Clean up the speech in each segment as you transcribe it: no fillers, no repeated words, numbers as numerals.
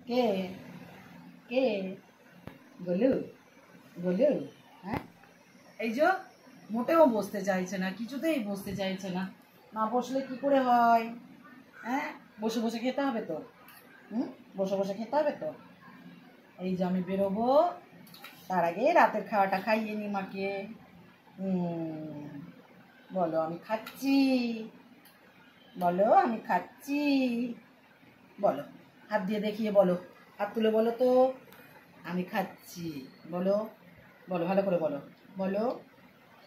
কে কে গোলু গোলু? হ্যাঁ, এই যে মোটেও বসতে চাইছে না, কিছুতেই বসতে চাইছে না। না বসলে কি করে হয়? হ্যাঁ, বসে বসে খেতে হবে তো। বসে বসে খেতে হবে তো। এই যে আমি বেরোবো, তার আগে রাতের খাওয়াটা খাইয়ে নি মাকে। বলো আমি খাচ্ছি, বলো আমি খাচ্ছি, বলো হাত দিয়ে দেখিয়ে বলো, হাত তুলে বলো তো আমি খাচ্ছি। বলো বলো ভালো করে বলো, বলো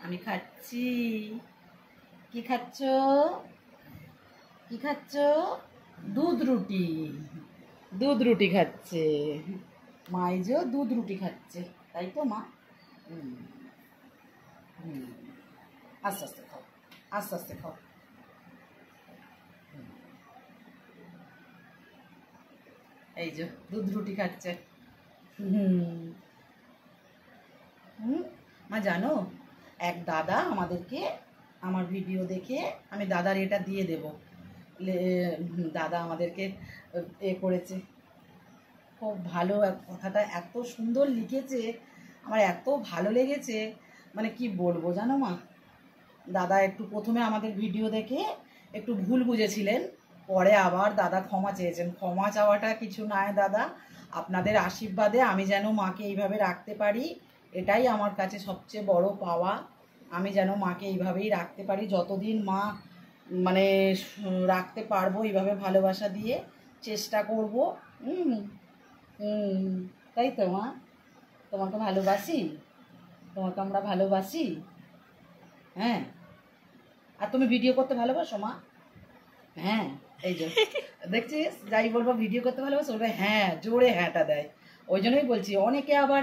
আমি খাচ্ছি। কি খাচ্ছ? কি খাচ্ছ? দুধ রুটি। দুধ রুটি খাচ্ছে মা, এই যে দুধ রুটি খাচ্ছে, তাই তো মা? আস্তে আস্তে খাও, আস্তে আস্তে খাও। এই যে দুধ রুটি খাচ্ছে। মা জানো, এক দাদা আমাদেরকে, আমার ভিডিও দেখে আমি দাদার এটা দিয়ে দেব, দাদা আমাদেরকে করেছে, খুব ভালো কথাটা এত সুন্দর লিখেছে, আমার এত ভালো লেগেছে, মানে কি বলবো জানো মা। দাদা একটু প্রথমে আমাদের ভিডিও দেখে একটু ভুল বুঝেছিলেন, পরে আবার দাদা ক্ষমা চেয়েছেন। ক্ষমা চাওয়াটা কিছু নয় দাদা, আপনাদের আশীর্বাদে আমি যেন মাকে এইভাবে রাখতে পারি, এটাই আমার কাছে সবচেয়ে বড় পাওয়া। আমি যেন মাকে এইভাবেই রাখতে পারি, যতদিন মা মানে রাখতে পারবো এইভাবে ভালোবাসা দিয়ে চেষ্টা করব। তাই তো মা, তোমাকে ভালোবাসি, তোমাকে আমরা ভালোবাসি। হ্যাঁ, আর তুমি ভিডিও করতে ভালোবাসো মা? হ্যাঁ, এই যে দেখছিস, যাই বলবো ভিডিও করতে ভালোবাসো, বলবে হ্যাঁ, জোরে হ্যাঁটা দেয়। ওই জন্যই বলছি, অনেকে আবার,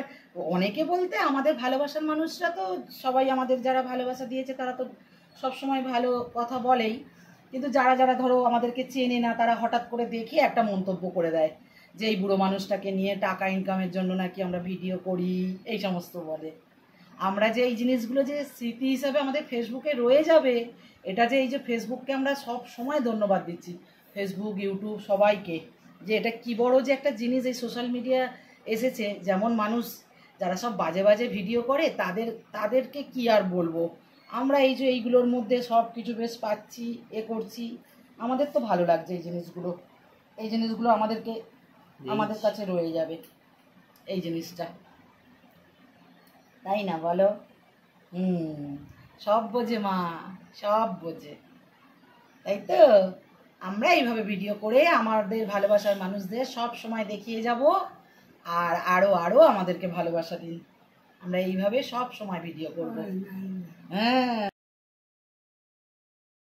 অনেকে বলতে আমাদের ভালোবাসার মানুষরা তো সবাই, আমাদের যারা ভালোবাসা দিয়েছে তারা তো সবসময় ভালো কথা বলেই, কিন্তু যারা যারা ধরো আমাদেরকে চেনে না, তারা হঠাৎ করে দেখে একটা মন্তব্য করে দেয় যে এই বুড়ো মানুষটাকে নিয়ে টাকা ইনকামের জন্য নাকি আমরা ভিডিও করি, এই সমস্ত বলে। আমরা যে এই জিনিসগুলো যে স্মৃতি হিসাবে আমাদের ফেসবুকে রয়ে যাবে, এটা যে এই যে ফেসবুককে আমরা সব সময় ধন্যবাদ দিচ্ছি, ফেসবুক ইউটিউব সবাইকে, যে এটা কি বড় যে একটা জিনিস এই সোশ্যাল মিডিয়া এসেছে। যেমন মানুষ যারা সব বাজে বাজে ভিডিও করে তাদেরকে কি আর বলবো, আমরা এই যে এইগুলোর মধ্যে সব কিছু বেশ পাচ্ছি, করছি, আমাদের তো ভালো লাগছে এই জিনিসগুলো। এই জিনিসগুলো আমাদের কাছে রয়ে যাবে এই জিনিসটা, তাই না বলো? সব বোঝে মা, সব বোঝে, তাই তো? আমরা এইভাবে ভিডিও করে আমাদের ভালোবাসার মানুষদের সব সময় দেখিয়ে যাব, আর আরো আরো আমাদেরকে ভালোবাসা দিন, আমরা এইভাবে সব সময় ভিডিও করব। হ্যাঁ,